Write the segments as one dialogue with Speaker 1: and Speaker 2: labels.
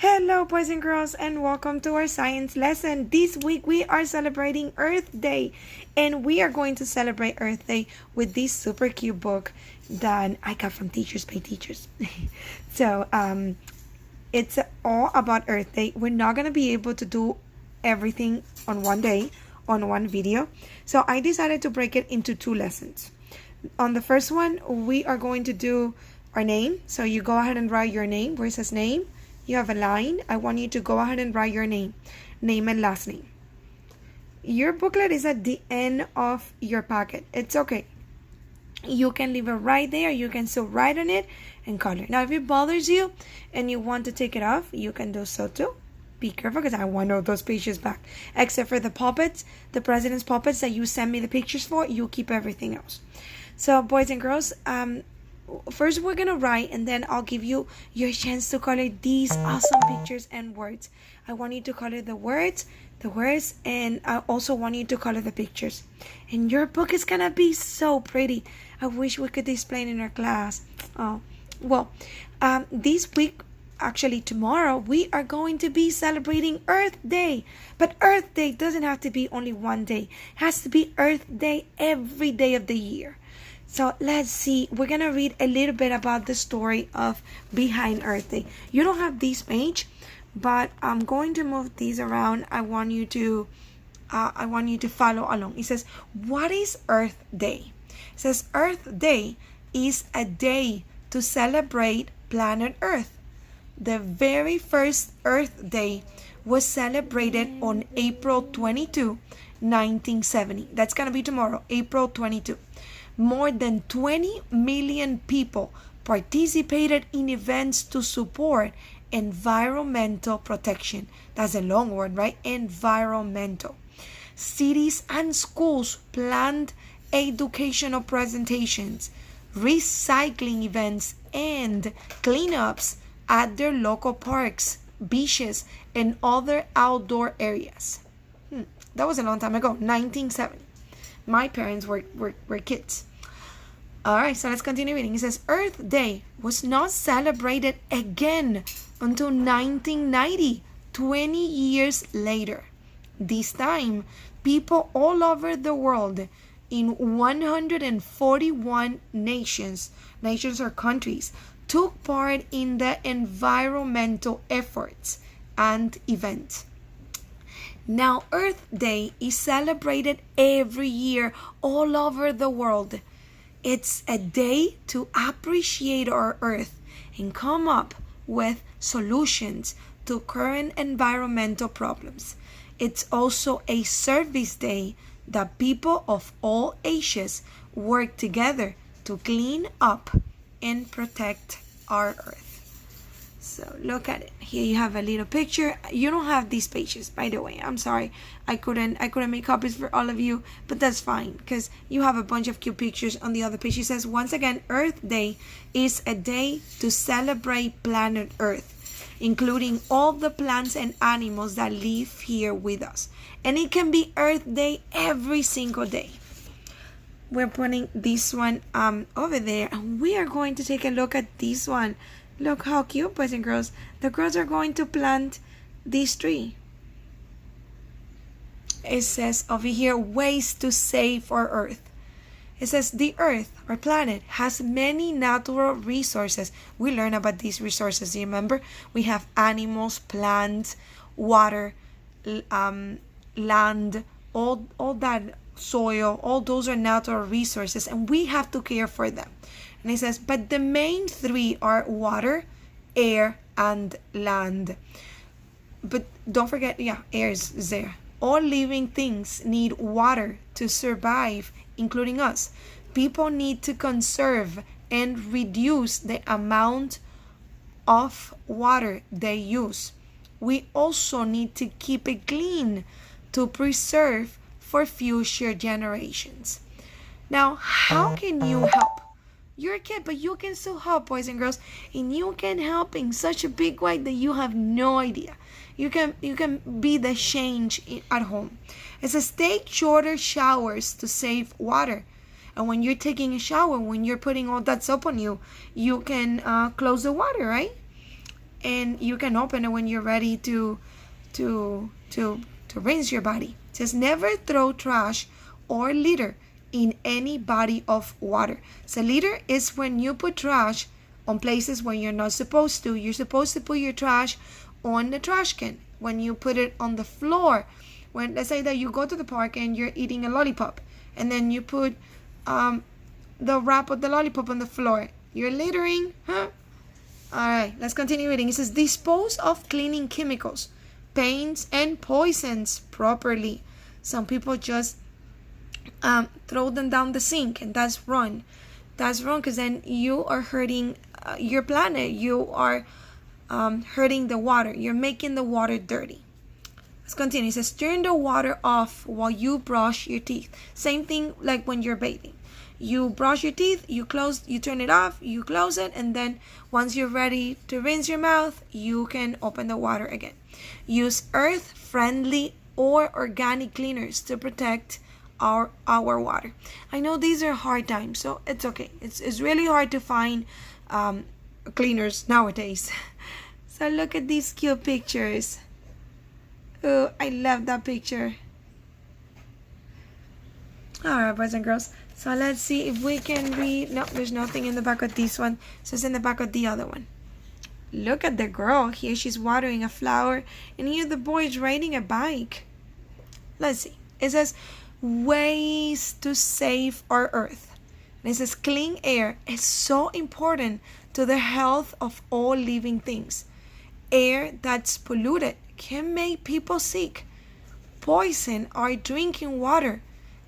Speaker 1: Hello, boys and girls, and welcome to our science lesson. This week we are celebrating Earth Day, and we are going to celebrate Earth Day with this super cute book that I got from Teachers Pay Teachers. So, it's all about Earth Day. We're not going to be able to do everything on one day, on one video. So I decided to break it into two lessons. On the first one, we are going to do our name. So you go ahead and write your name where it says name. You have a line. I want you to go ahead and write your name and last name. Your booklet is at the end of your packet. It's okay. You can leave it right there. You can still write on it and color. Now, if it bothers you and you want to take it off, you can do so too. Be careful because I want all those pages back. Except for the puppets, the president's puppets that you send me the pictures for, you keep everything else. So, boys and girls, first we're gonna write, and then I'll give you your chance to color these awesome pictures and words. I want you to color the words, and I also want you to color the pictures. And your book is gonna be so pretty. I wish we could display it in our class. Oh, well, this week, actually tomorrow, we are going to be celebrating Earth Day. But Earth Day doesn't have to be only one day. It has to be Earth Day every day of the year. So let's see, we're going to read a little bit about the story of behind Earth Day. You don't have this page, but I'm going to move these around. I want you to follow along. It says, what is Earth Day? It says, Earth Day is a day to celebrate planet Earth. The very first Earth Day was celebrated on April 22, 1970. That's going to be tomorrow, April 22. More than 20 million people participated in events to support environmental protection. That's a long word, right? Environmental. Cities and schools planned educational presentations, recycling events, and cleanups at their local parks, beaches, and other outdoor areas. That was a long time ago, 1970. My parents were kids. All right, so let's continue reading. It says, Earth Day was not celebrated again until 1990, 20 years later. This time, people all over the world in 141 nations or countries, took part in the environmental efforts and events. Now, Earth Day is celebrated every year all over the world. It's a day to appreciate our Earth and come up with solutions to current environmental problems. It's also a service day that people of all ages work together to clean up and protect our Earth. So look at it. Here you have a little picture. You don't have these pages, by the way. I'm sorry. I couldn't make copies for all of you, but that's fine because you have a bunch of cute pictures on the other page. It says, once again, Earth Day is a day to celebrate planet Earth, including all the plants and animals that live here with us. And it can be Earth Day every single day. We're putting this one over there, and we are going to take a look at this one. Look how cute, boys and girls. The girls are going to plant this tree. It says over here, ways to save our Earth. It says the Earth, our planet, has many natural resources. We learn about these resources, you remember? We have animals, plants, water, land, all that soil, all those are natural resources, and we have to care for them. And it says, but the main three are water, air, and land. But don't forget, air is there. All living things need water to survive, including us. People need to conserve and reduce the amount of water they use. We also need to keep it clean to preserve for future generations. Now, how can you help? You're a kid, but you can still help, boys and girls, and you can help in such a big way that you have no idea. You can be the change at home. It says take shorter showers to save water. And when you're taking a shower, when you're putting all that soap on you, you can close the water, right? and you can open it when you're ready to rinse your body. It says never throw trash or litter in any body of water. So litter is when you put trash on places where you're not supposed to. You're supposed to put your trash on the trash can. When you put it on the floor, when let's say that you go to the park and you're eating a lollipop, and then you put the wrap of the lollipop on the floor, you're littering, huh? All right, let's continue reading. It says dispose of cleaning chemicals, paints, and poisons properly. Some people just throw them down the sink, and that's wrong. That's wrong, because then you are hurting your planet. You are hurting the water. You're making the water dirty. Let's continue. It says turn the water off while you brush your teeth. Same thing like when you're bathing. You brush your teeth, you turn it off, you close it, and then once you're ready to rinse your mouth, you can open the water again. Use earth-friendly or organic cleaners to protect our water. I know these are hard times, so it's okay. It's really hard to find cleaners nowadays. So look at these cute pictures. Oh, I love that picture. Alright, boys and girls. So let's see if we can read. No, there's nothing in the back of this one. So it's in the back of the other one. Look at the girl. Here she's watering a flower. And here the boy is riding a bike. Let's see. It says ways to save our earth. And it says clean air is so important to the health of all living things. Air that's polluted can make people sick, poison our drinking water,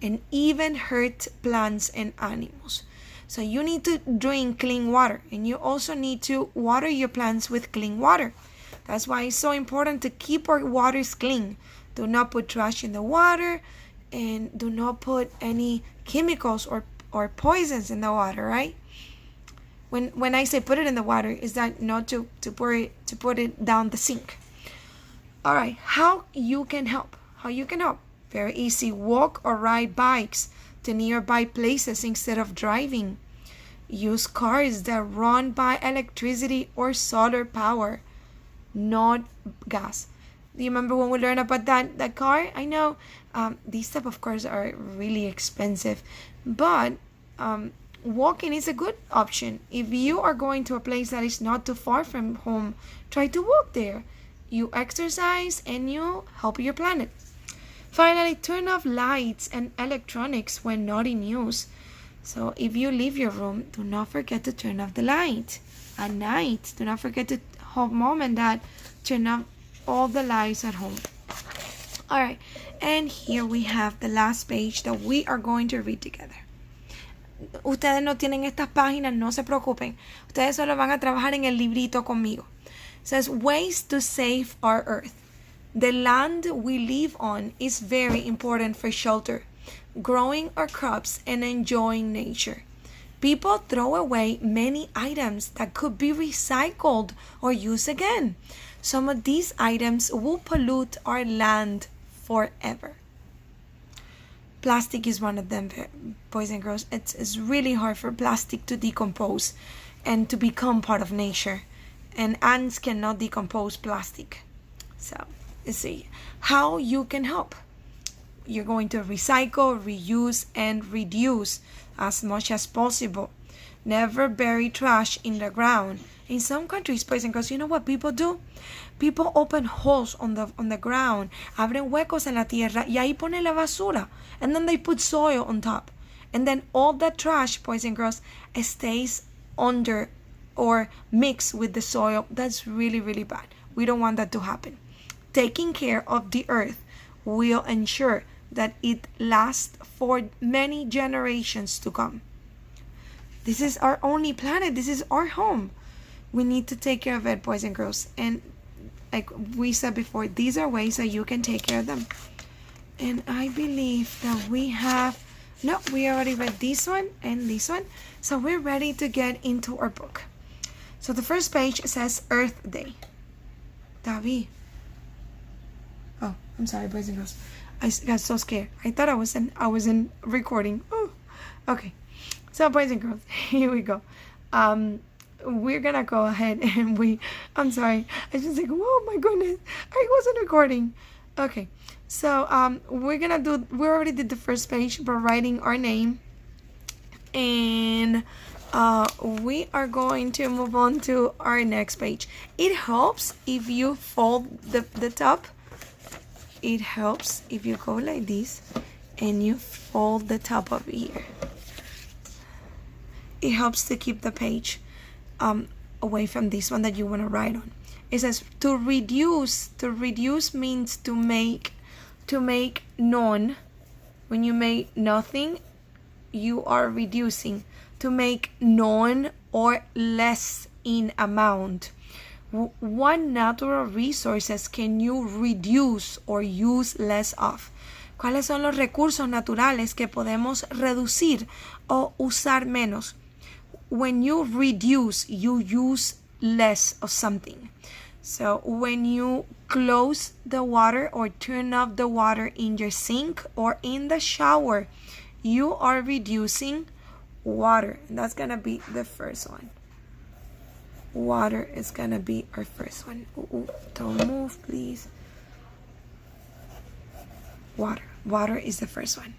Speaker 1: and even hurt plants and animals. So you need to drink clean water, and you also need to water your plants with clean water. That's why it's so important to keep our waters clean. Do not put trash in the water, and do not put any chemicals or poisons in the water, right? When I say put it in the water, is that not to put it down the sink. All right, how you can help? How you can help? Very easy. Walk or ride bikes to nearby places instead of driving. Use cars that run by electricity or solar power, not gas. Do you remember when we learned about that car? I know these type of cars are really expensive, but walking is a good option. If you are going to a place that is not too far from home, try to walk there. You exercise and you help your planet. Finally, turn off lights and electronics when not in use. So if you leave your room, do not forget to turn off the light. At night, do not forget to help mom and dad turn off all the lights at home. All right, and here we have the last page that we are going to read together. Ustedes no tienen estas páginas, no se preocupen. Ustedes solo van a trabajar en el librito conmigo. It says ways to save our earth. The land we live on is very important for shelter, growing our crops, and enjoying nature. People throw away many items that could be recycled or used again. Some of these items will pollute our land forever. Plastic is one of them, boys and girls. It's really hard for plastic to decompose and to become part of nature. And ants cannot decompose plastic. So, let's see how you can help. You're going to recycle, reuse, and reduce as much as possible. Never bury trash in the ground. In some countries, boys and girls, you know what people do? People open holes on the ground, abren huecos en la tierra, y ahí ponen la basura. And then they put soil on top. And then all that trash, boys and girls, stays under or mixed with the soil. That's really, really bad. We don't want that to happen. Taking care of the earth will ensure that it lasts for many generations to come. This is our only planet. This is our home. We need to take care of it, boys and girls. And like we said before, these are ways that you can take care of them. And I believe that we already read this one and this one. So we're ready to get into our book. So the first page says Earth Day. Davi. Oh, I'm sorry, boys and girls. I got so scared. I thought I was in recording. Oh, okay. So boys and girls, here we go. we're gonna go ahead and I'm sorry, I just like, oh my goodness, I wasn't recording. Okay, so we already did the first page by writing our name, and we are going to move on to our next page. It helps if you fold the top. It helps if you go like this and you fold the top over here. It helps to keep the page away from this one that you want to write on. It says to reduce. To reduce means to make none. When you make nothing, you are reducing. To make none or less in amount. What natural resources can you reduce or use less of? ¿Cuáles son los recursos naturales que podemos reducir o usar menos? When you reduce, you use less of something. So when you close the water or turn off the water in your sink or in the shower, you are reducing water. And that's going to be the first one. Water is gonna be our first one. Ooh, don't move, please. Water is the first one.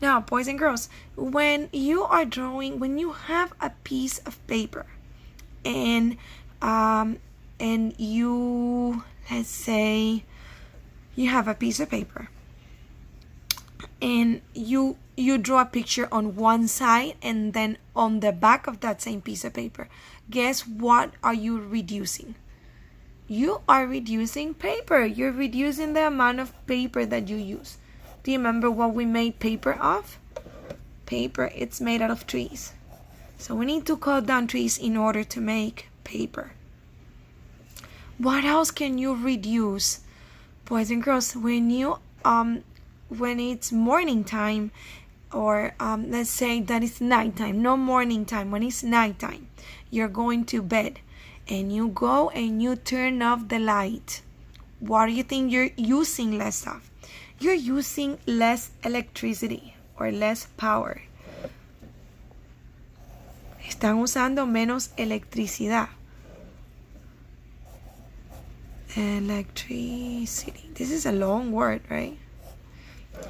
Speaker 1: Now, boys and girls, when you are drawing, when you have a piece of paper and you, let's say you have a piece of paper and you draw a picture on one side and then on the back of that same piece of paper, guess what are you reducing? You are reducing paper. You're reducing the amount of paper that you use. Do you remember what we made paper of? Paper, it's made out of trees. So we need to cut down trees in order to make paper. What else can you reduce? Boys and girls, when it's morning time, or let's say that it's nighttime, no morning time, when it's nighttime, you're going to bed and you go and you turn off the light. What do you think you're using less of? You're using less electricity or less power. Están usando menos electricidad. Electricity. This is a long word, right?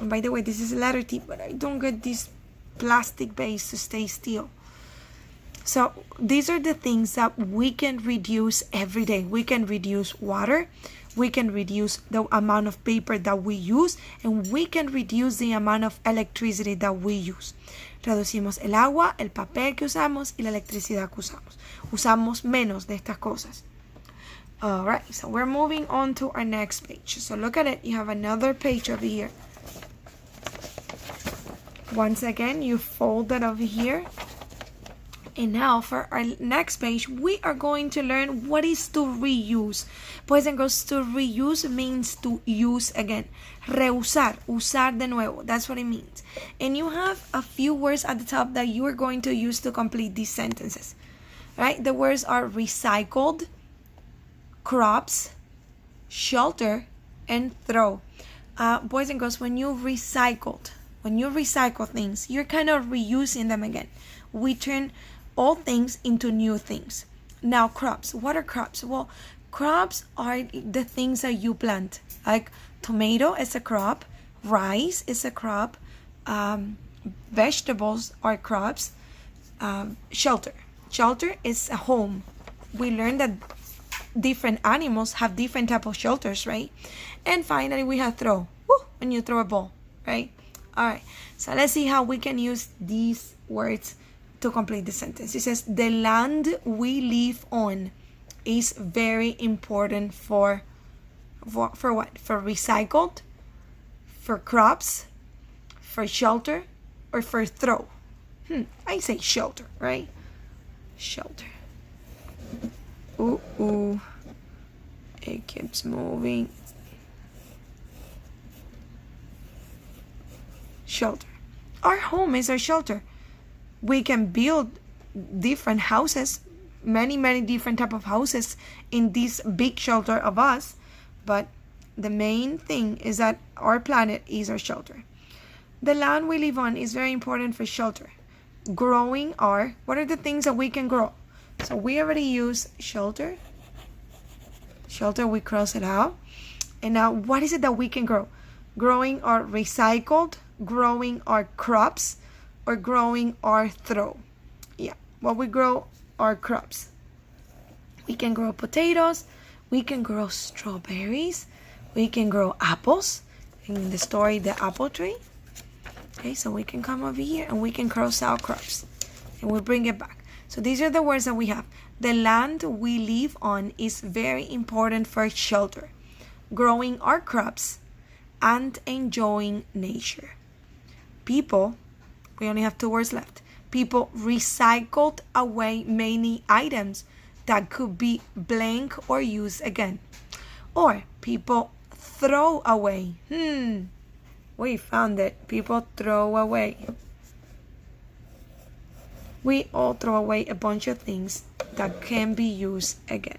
Speaker 1: And by the way, this is a letter T, but I don't get this plastic base to stay still. So these are the things that we can reduce every day. We can reduce water. We can reduce the amount of paper that we use, and we can reduce the amount of electricity that we use. Reducimos el agua, el papel que usamos y la electricidad que usamos. Usamos menos de estas cosas. Alright, so we're moving on to our next page. So look at it. You have another page over here. Once again, you fold it over here. And now for our next page, we are going to learn what is to reuse. Boys and girls, to reuse means to use again. Reusar, usar de nuevo. That's what it means. And you have a few words at the top that you are going to use to complete these sentences. Right? The words are recycled, crops, shelter, and throw. Boys and girls, when you recycle things, you're kind of reusing them again. We turn all things into new things. Now, crops. What are crops? Well, crops are the things that you plant. Like tomato is a crop, rice is a crop, vegetables are crops, shelter. Shelter is a home. We learned that different animals have different type of shelters, right? And finally, we have throw. Woo, when you throw a ball, right? All right. So let's see how we can use these words to complete the sentence. It says, the land we live on is very important for what? For recycled, for crops, for shelter, or for throw? I say shelter, right? Shelter. Ooh. It keeps moving. Shelter. Our home is our shelter. We can build different houses, many different type of houses in this big shelter of us, but the main thing is that our planet is our shelter. The land we live on is very important for shelter. Growing what are the things that we can grow? So we already use shelter. Shelter, we cross it out. And now, what is it that we can grow? Growing our recycled, growing our crops, or growing our throw. Yeah, what we grow are crops. We can grow potatoes, we can grow strawberries, we can grow apples. In the story, the apple tree. Okay, so we can come over here and we can cross out crops. And we bring it back. So these are the words that we have. The land we live on is very important for shelter, growing our crops, and enjoying nature. People, we only have 2 words left. People recycled away many items that could be blank or used again. Or people throw away. We found it. People throw away. We all throw away a bunch of things that can be used again.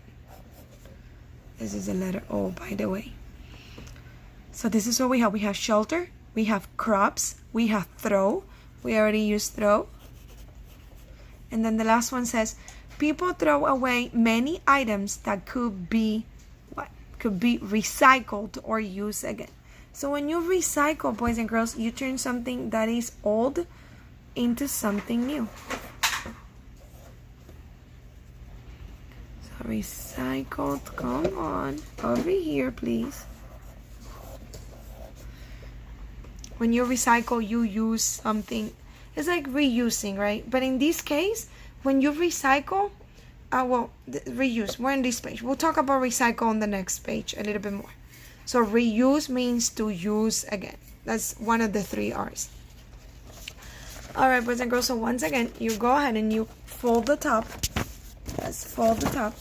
Speaker 1: This is the letter O, by the way. So this is what we have. We have shelter, we have crops, we have throw. We already used throw. And then the last one says, people throw away many items that could be what? Could be recycled or used again. So when you recycle, boys and girls, you turn something that is old into something new. So recycled, come on, over here, please. When you recycle, you use something. It's like reusing, right? But in this case, when you recycle, reuse. We're on this page. We'll talk about recycle on the next page a little bit more. So reuse means to use again. That's one of the 3 R's. All right, boys and girls. So once again, you go ahead and you fold the top. Let's fold the top.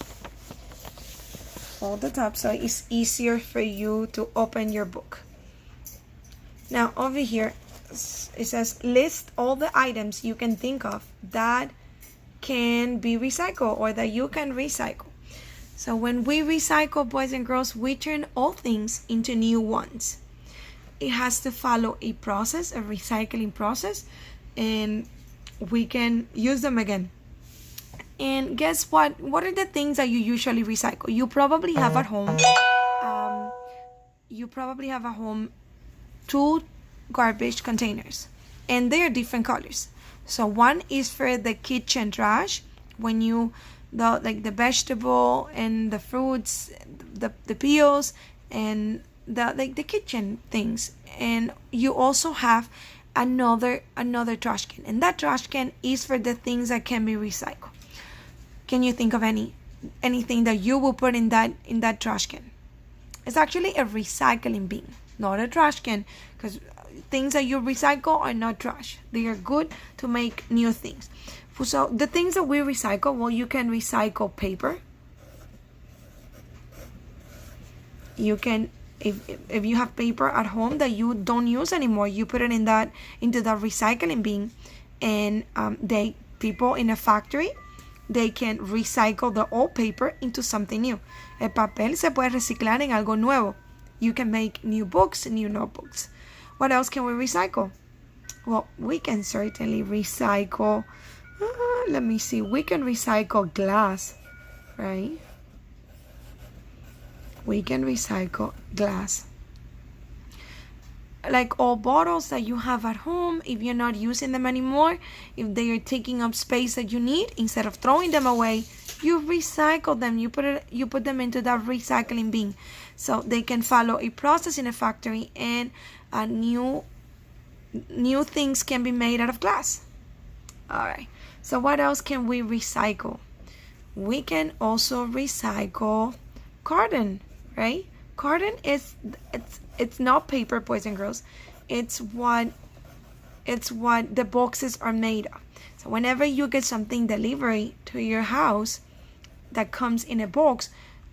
Speaker 1: Fold the top so it's easier for you to open your book. Now over here, it says list all the items you can think of that can be recycled or that you can recycle. So when we recycle, boys and girls, we turn old things into new ones. It has to follow a process, a recycling process, and we can use them again. And guess what? What are the things that you usually recycle? You probably have at home. You probably have at home 2 garbage containers, and they are different colors. So one is for the kitchen trash, when you the vegetable and the fruits, the peels, and the kitchen things. And you also have another trash can, and that trash can is for the things that can be recycled. Can you think of anything that you will put in that trash can? It's actually a recycling bin, not a trash can, because things that you recycle are not trash. They are good to make new things. So the things that we recycle, well, you can recycle paper. You can, if you have paper at home that you don't use anymore, you put it into that recycling bin, and people in a factory, they can recycle the old paper into something new. El papel se puede reciclar en algo nuevo. You can make new books, new notebooks. What else can we recycle? Well, we can certainly recycle, let me see, we can recycle glass, right? We can recycle glass. Like all bottles that you have at home, if you're not using them anymore, if they are taking up space that you need, instead of throwing them away, you recycle them. You put them into that recycling bin, so they can follow a process in a factory, and new things can be made out of glass. All right. So what else can we recycle? We can also recycle carton, right? Carton it's not paper, boys and girls. It's what the boxes are made of. So whenever you get something delivery to your house that comes in a box,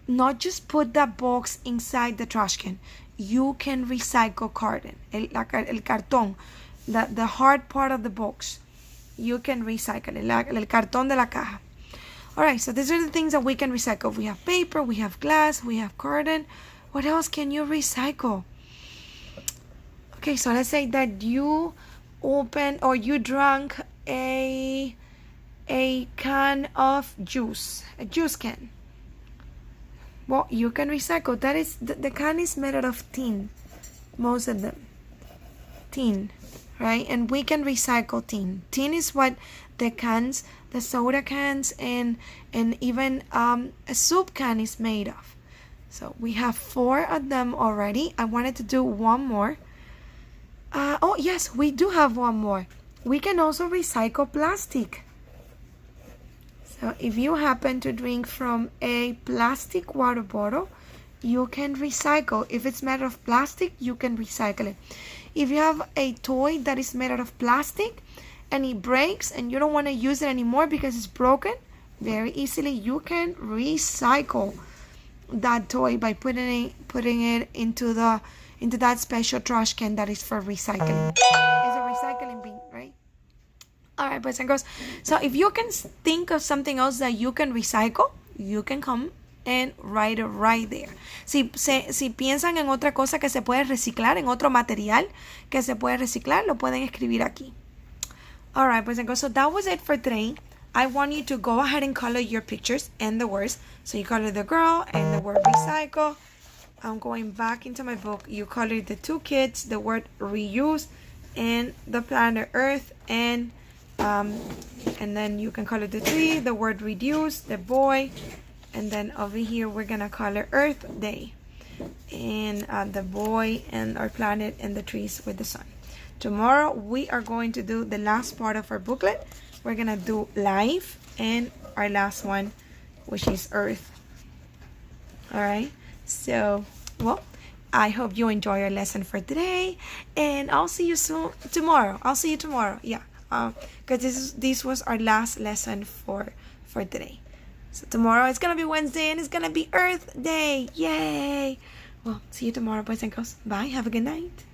Speaker 1: not just put that box inside the trash can. You can recycle carton, el cartón, the hard part of the box. You can recycle el cartón de la caja. All right, so these are the things that we can recycle. We have paper, we have glass, we have carton. What else can you recycle? Okay, so let's say that you opened or you drank a a can of juice, a juice can. Well, you can recycle. That is, the can is made out of tin, most of them. Tin, right? And we can recycle tin. Tin is what the cans, the soda cans, and even a soup can is made of. So we have 4 of them already. I wanted to do one more. Oh yes, we do have one more. We can also recycle plastic. So if you happen to drink from a plastic water bottle, you can recycle. If it's made of plastic, you can recycle it. If you have a toy that is made out of plastic and it breaks and you don't want to use it anymore because it's broken, very easily you can recycle that toy by putting it into that special trash can that is for recycling. It's a recycling bin, right? All right, boys and girls. So if you can think of something else that you can recycle, you can come and write it right there. Si piensan en otra cosa que se puede reciclar, en otro material que se puede reciclar, lo pueden escribir aquí. All right, boys and girls. So that was it for today. I want you to go ahead and color your pictures and the words. So you color the girl and the word recycle. I'm going back into my book. You color the 2 kids, the word reuse, and the planet Earth, and then you can color the tree, the word reduce, the boy, and then over here we're gonna color Earth Day, and the boy and our planet and the trees with the sun. Tomorrow we are going to do the last part of our booklet. We're gonna do life and our last one, which is Earth. All right, so well, I hope you enjoy your lesson for today, and I'll see you soon tomorrow. I'll see you tomorrow. Yeah, because this was our last lesson for today. So tomorrow it's gonna be Wednesday and it's gonna be Earth Day. Yay! Well, see you tomorrow, boys and girls. Bye. Have a good night.